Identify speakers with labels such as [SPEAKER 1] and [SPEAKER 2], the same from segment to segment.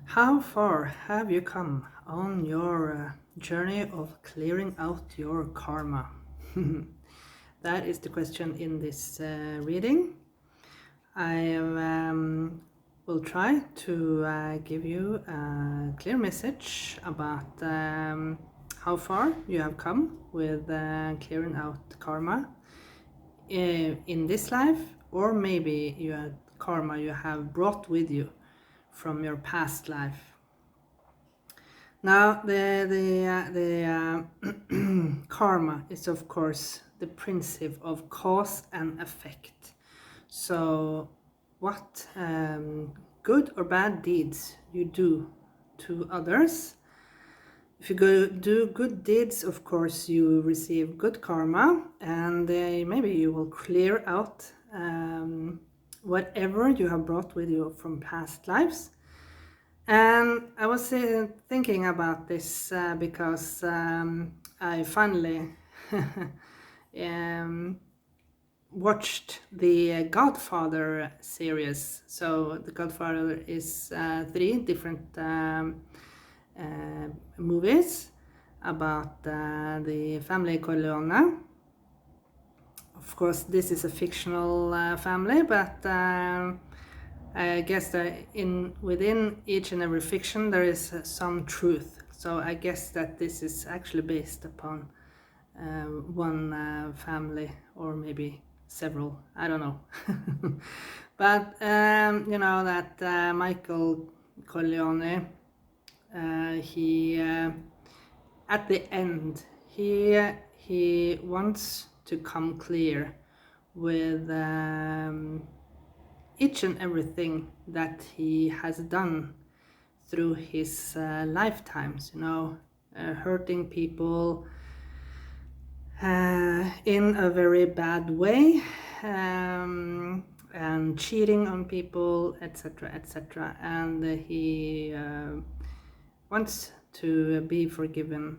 [SPEAKER 1] How far have you come on your journey of clearing out your karma? That is the question in this reading. I will try to give you a clear message about how far you have come with clearing out karma in this life, or maybe karma you have brought with you from your past life. Now, the karma is, of course, the principle of cause and effect. So, what good or bad deeds you do to others, if you do good deeds, of course, you receive good karma, and maybe you will clear out whatever you have brought with you from past lives. And I was thinking about this because I finally watched the Godfather series. So the Godfather is 3 different movies about the family Corleone. Of course, this is a fictional family, but I guess that within each and every fiction there is some truth. So I guess that this is actually based upon one family, or maybe several, I don't know. But you know that Michael Corleone, he at the end he wants to come clear with each and everything that he has done through his lifetimes, hurting people in a very bad way, and cheating on people, etc., etc. And he wants to be forgiven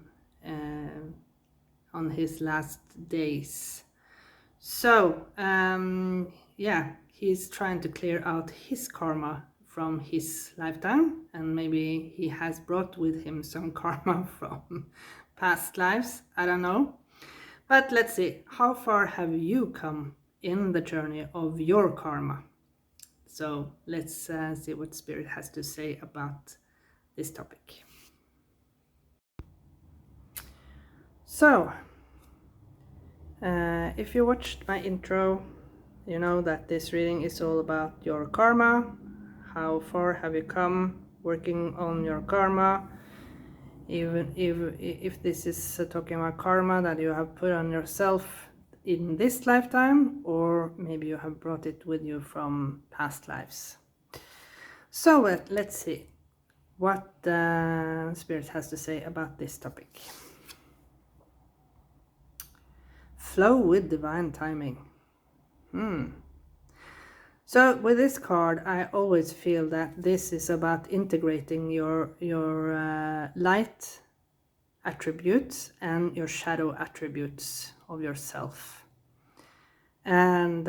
[SPEAKER 1] on his last days. So yeah, he's trying to clear out his karma from his lifetime, and maybe he has brought with him some karma from past lives, I don't know. But let's see, how far have you come in the journey of your karma? So let's see what Spirit has to say about this topic. So, if you watched my intro, you know that this reading is all about your karma. How far have you come working on your karma? Even if this is talking about karma that you have put on yourself in this lifetime, or maybe you have brought it with you from past lives. So let's see what Spirit has to say about this topic. Flow with divine timing. So with this card, I always feel that this is about integrating your light attributes and your shadow attributes of yourself. And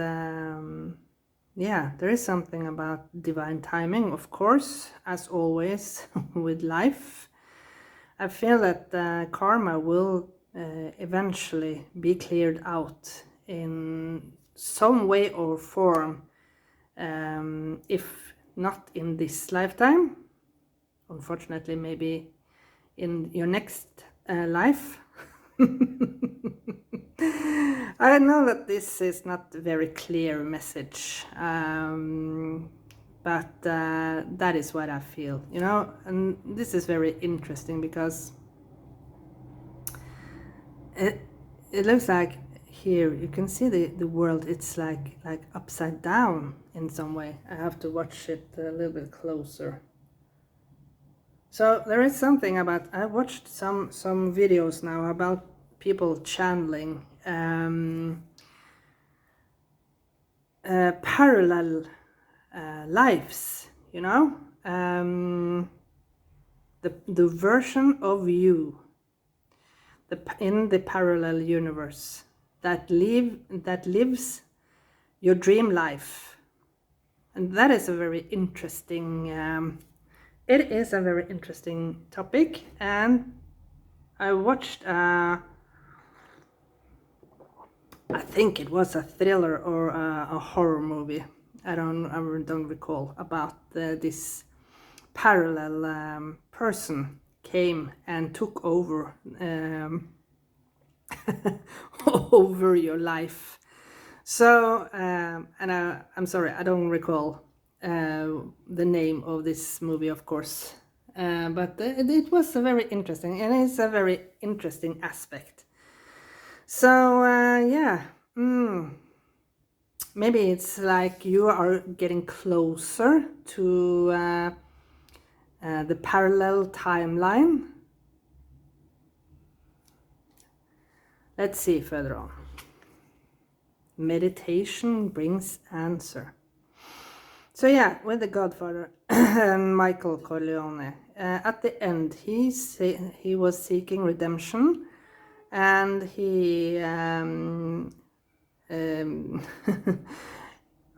[SPEAKER 1] yeah, there is something about divine timing, of course, as always with life. I feel that karma will eventually be cleared out in some way or form. If not in this lifetime, unfortunately, maybe in your next life. I know that this is not a very clear message, but that is what I feel, and this is very interesting because it looks like here you can see the world, it's like upside down in some way. I have to watch it a little bit closer. So there is something about, I watched some videos now about people channeling parallel lives, the version of you in the parallel universe that lives your dream life. And that is a very interesting it is a very interesting topic, and I watched I think it was a thriller or a horror movie. I don't recall, about this parallel person came and took over over your life. So and I'm sorry, I don't recall the name of this movie, of course, but it was a very interesting, and it's a very interesting aspect. So yeah, maybe it's like you are getting closer to the parallel timeline. Let's see further on. Meditation brings answer. So yeah, with the Godfather, Michael Corleone, at the end he was seeking redemption, and he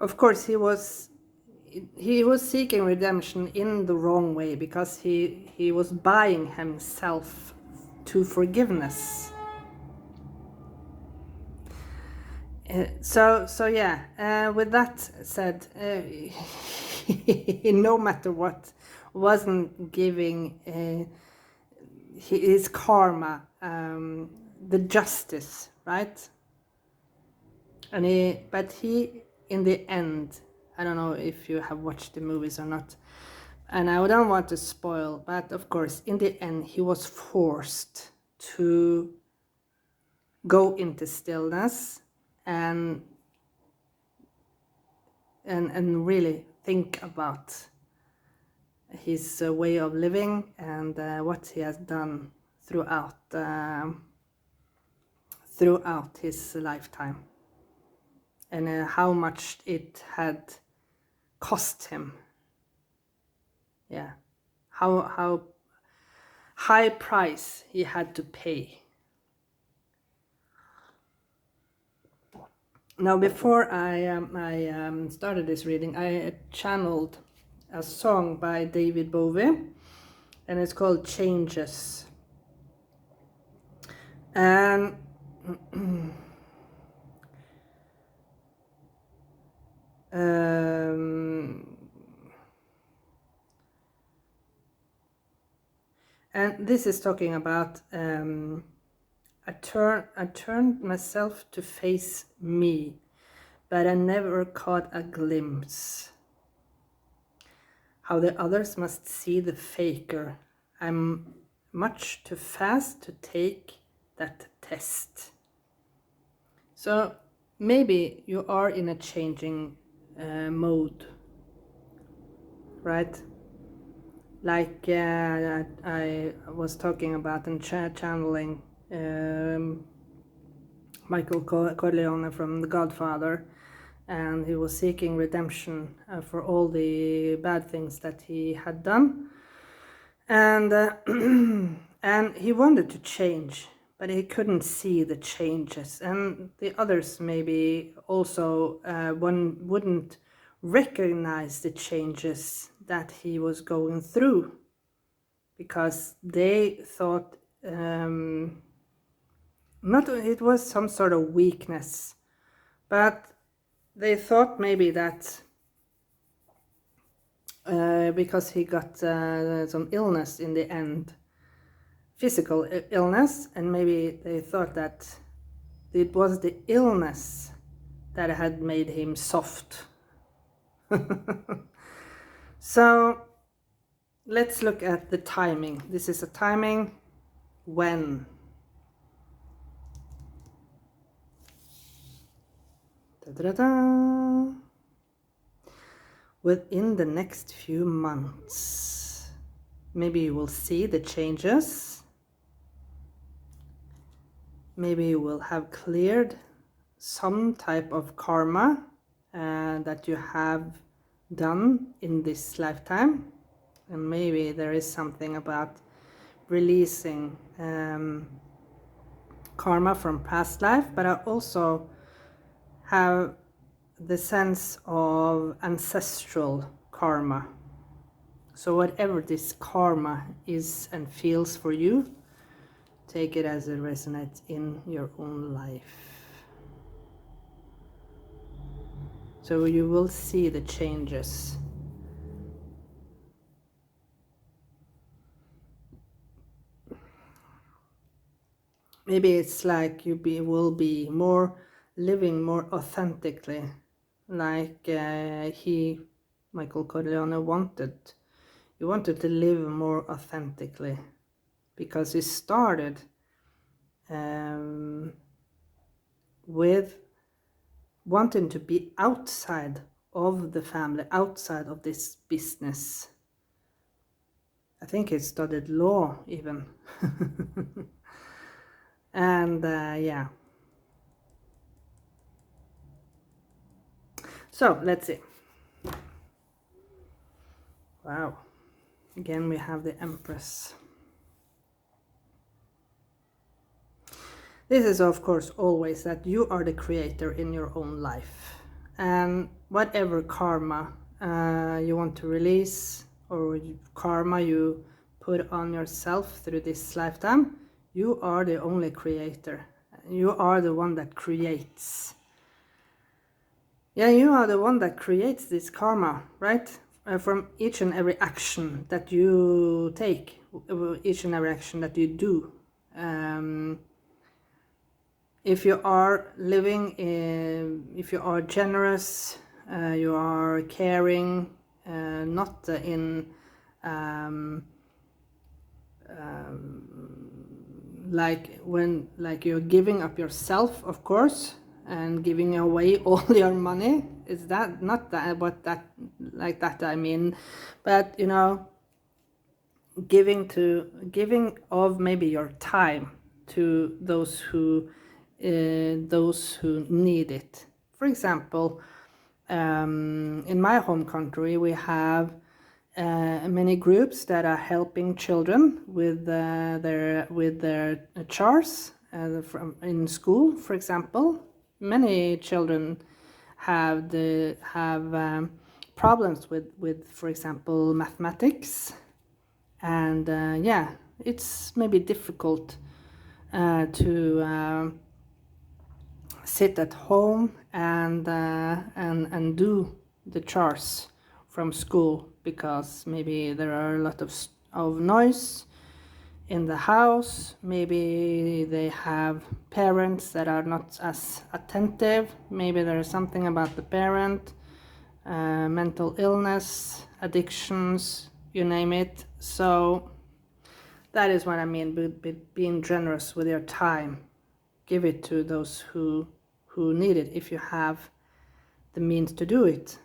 [SPEAKER 1] of course he was seeking redemption in the wrong way, because he was buying himself to forgiveness. So yeah, with that said, no matter what, wasn't giving his karma the justice, right? But he, in the end, I don't know if you have watched the movies or not, and I don't want to spoil, but of course, in the end, he was forced to go into stillness and really think about his way of living, and what he has done throughout his lifetime, and how much it had cost him. Yeah, how high price he had to pay. Now, before I started this reading, I channeled a song by David Bowie, and it's called Changes. And and this is talking about I turned myself to face me, but I never caught a glimpse. How the others must see the faker. I'm much too fast to take that test. So maybe you are in a changing mode, right? Like I was talking about and channeling Michael Corleone from The Godfather, and he was seeking redemption for all the bad things that he had done, and and he wanted to change, but he couldn't see the changes, and the others maybe also one wouldn't recognize the changes that he was going through, because they thought not it was some sort of weakness, but they thought maybe that because he got some illness in the end, physical illness, and maybe they thought that it was the illness that had made him soft. So let's look at the timing. This is a timing when. Da-da-da. Within the next few months, maybe you will see the changes. Maybe you will have cleared some type of karma that you have done in this lifetime, and maybe there is something about releasing karma from past life, but I also have the sense of ancestral karma. So whatever this karma is and feels for you, take it as it resonates in your own life. So you will see the changes. Maybe it's like you will be more living more authentically, like Michael Corleone wanted. He wanted to live more authentically because he started with wanting to be outside of the family, outside of this business. I think he studied law even. And yeah. So let's see. Wow. Again, we have the Empress. This is, of course, always that you are the creator in your own life. And whatever karma you want to release, or karma you put on yourself through this lifetime, you are the only creator. You are the one that creates. Yeah, you are the one that creates this karma, right? From each and every action that you take, each and every action that you do. If you are living if you are generous, you are caring, not in like you're giving up yourself, of course, and giving away all your money. Is that not that what that like that I mean? But you know, giving of maybe your time to those who need it. For example, in my home country, we have many groups that are helping children with their chores from in school. For example, many children have problems with, for example, mathematics, and yeah, it's maybe difficult to sit at home and do the chores from school, because maybe there are a lot of noise in the house. Maybe they have parents that are not as attentive. Maybe there is something about the parent, mental illness, addictions, you name it. So that is what I mean with being generous with your time. Give it to those who need it, if you have the means to do it.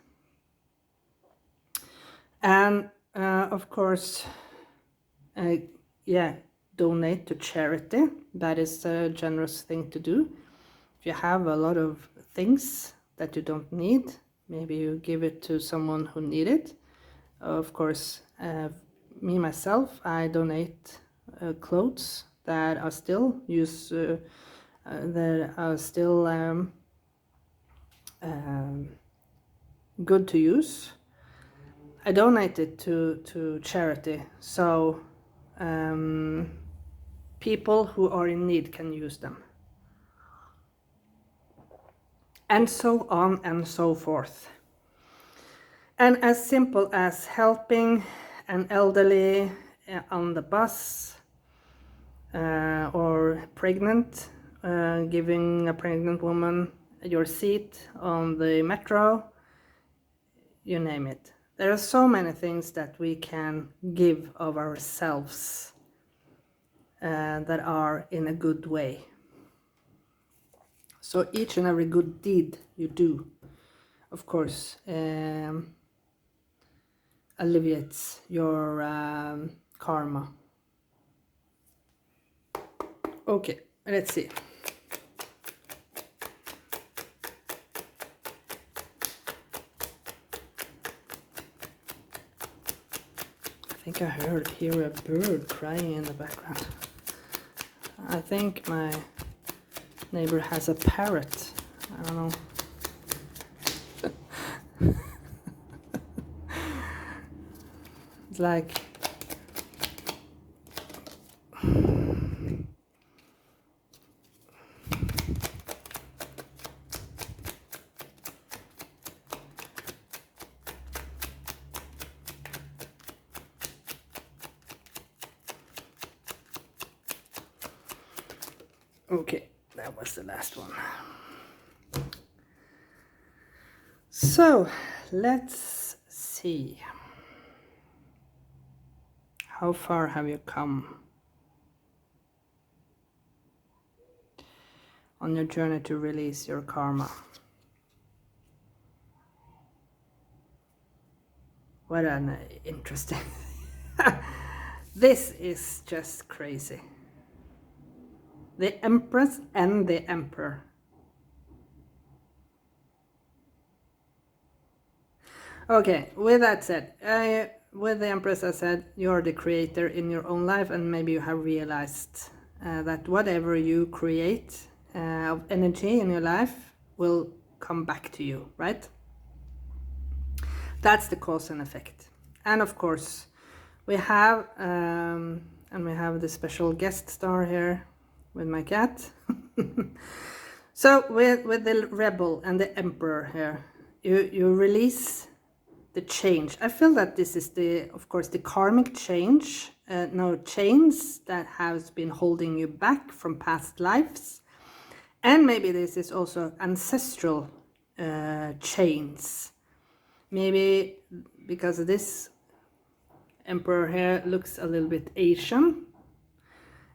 [SPEAKER 1] And of course, yeah, donate to charity. That is a generous thing to do. If you have a lot of things that you don't need, maybe you give it to someone who need it. Of course, me myself, I donate clothes that are still good to use. I donate it to charity, so people who are in need can use them, and so on and so forth. And as simple as helping an elderly on the bus, or pregnant, giving a pregnant woman your seat on the metro, you name it. There are so many things that we can give of ourselves that are in a good way. So each and every good deed you do, of course, alleviates your karma. Okay, let's see. I think I hear a bird crying in the background. I think my neighbor has a parrot. I don't know. It's like okay, that was the last one. So let's see. How far have you come on your journey to release your karma? What an interesting. This is just crazy. The Empress and the Emperor. Okay, with that said, with the Empress, I said you're the creator in your own life, and maybe you have realized that whatever you create of energy in your life will come back to you, right? That's the cause and effect. And of course, we have the special guest star here with my cat. So with the rebel and the emperor here, you release the change. I feel that this is of course the karmic change, no chains that has been holding you back from past lives, and maybe this is also ancestral chains. Maybe because this emperor here looks a little bit Asian,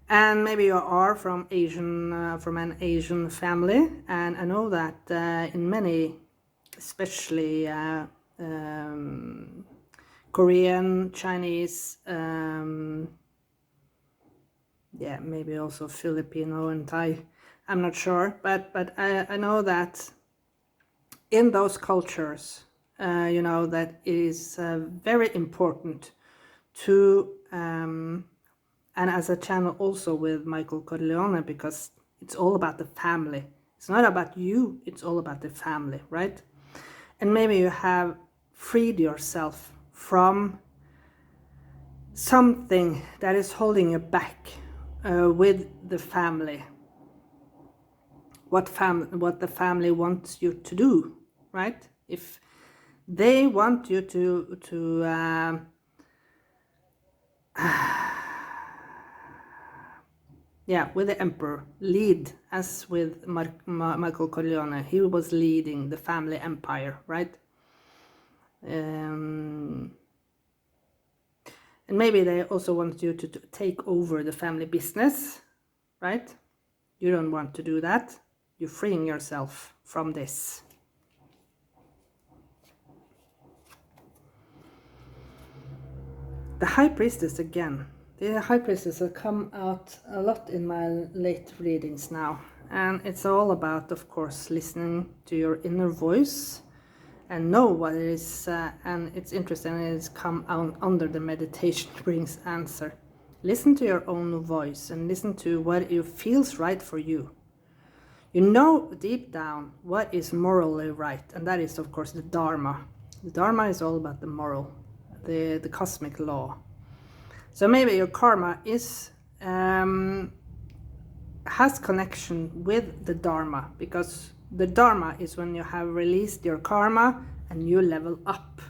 [SPEAKER 1] and maybe you are from an Asian family, and I know that in many, especially Korean, Chinese, yeah, maybe also Filipino and Thai, I'm not sure, but I know that in those cultures, you know, that it is very important to, and as a channel also with Michael Corleone, because it's all about the family. It's not about you, it's all about the family, right? And maybe you have freed yourself from something that is holding you back with the family. What the family wants you to do, right? If they want you to yeah, with the emperor, lead, as with Michael Corleone, he was leading the family empire, right? And maybe they also want you to take over the family business, right? You don't want to do that. You're freeing yourself from this. The High Priestess again. The High Priestess has come out a lot in my late readings now. And it's all about, of course, listening to your inner voice and know what it is. And it's interesting, it's come out under the meditation brings answer. Listen to your own voice and listen to what it feels right for you. You know deep down what is morally right, and that is, of course, the Dharma. The Dharma is all about the moral, the cosmic law. So maybe your karma is has connection with the Dharma, because the Dharma is when you have released your karma and you level up.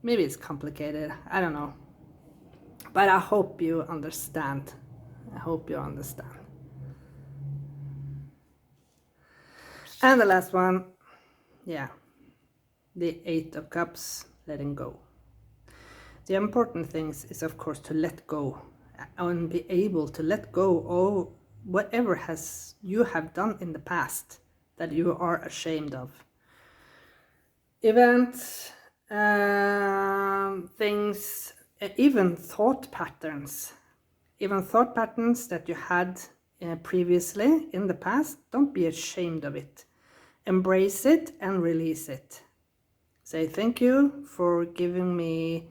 [SPEAKER 1] Maybe it's complicated, I don't know. But I hope you understand. I hope you understand. And the last one, yeah, the Eight of Cups, letting go. The important thing is, of course, to let go and be able to let go of whatever you have done in the past that you are ashamed of. Events, things, even thought patterns. Even thought patterns that you had previously in the past, don't be ashamed of it. Embrace it and release it. Say thank you for giving me,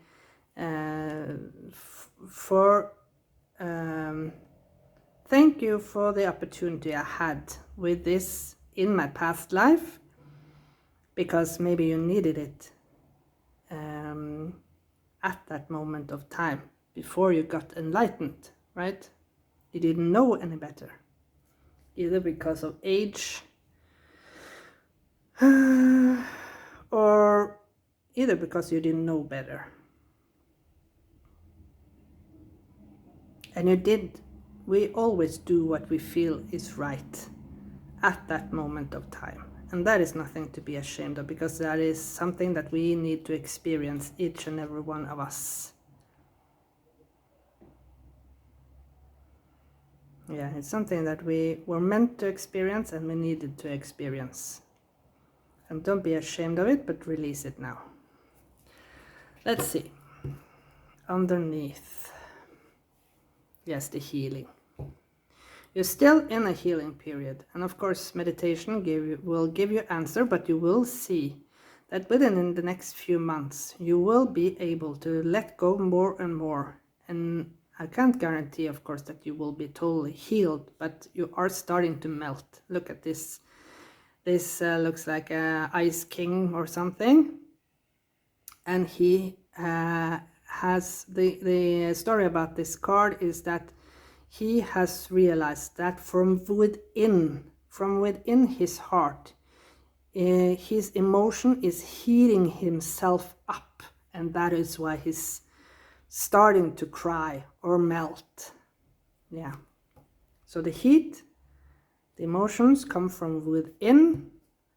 [SPEAKER 1] thank you for the opportunity I had with this in my past life, because maybe you needed it at that moment of time before you got enlightened, right? You didn't know any better, either because of age or either because you didn't know better. And you did. We always do what we feel is right at that moment of time. And that is nothing to be ashamed of, because that is something that we need to experience, each and every one of us. Yeah, it's something that we were meant to experience and we needed to experience. And don't be ashamed of it, but release it now. Let's see. Underneath. Yes, the healing. You're still in a healing period. And of course, meditation will give you answer, but you will see that within the next few months, you will be able to let go more and more. And I can't guarantee, of course, that you will be totally healed, but you are starting to melt. Look at this. This looks like an ice king or something. And he has the story about this card is that he has realized that from within his heart, his emotion is heating himself up, and that is why he's starting to cry or melt. Yeah. So the heat, the emotions come from within,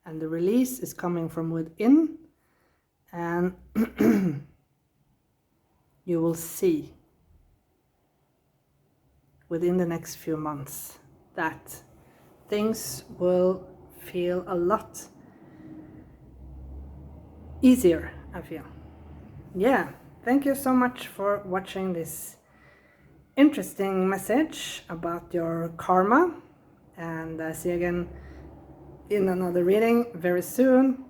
[SPEAKER 1] and the release is coming from within, and you will see within the next few months that things will feel a lot easier, I feel. Yeah, thank you so much for watching this interesting message about your karma, and see you again in another reading very soon.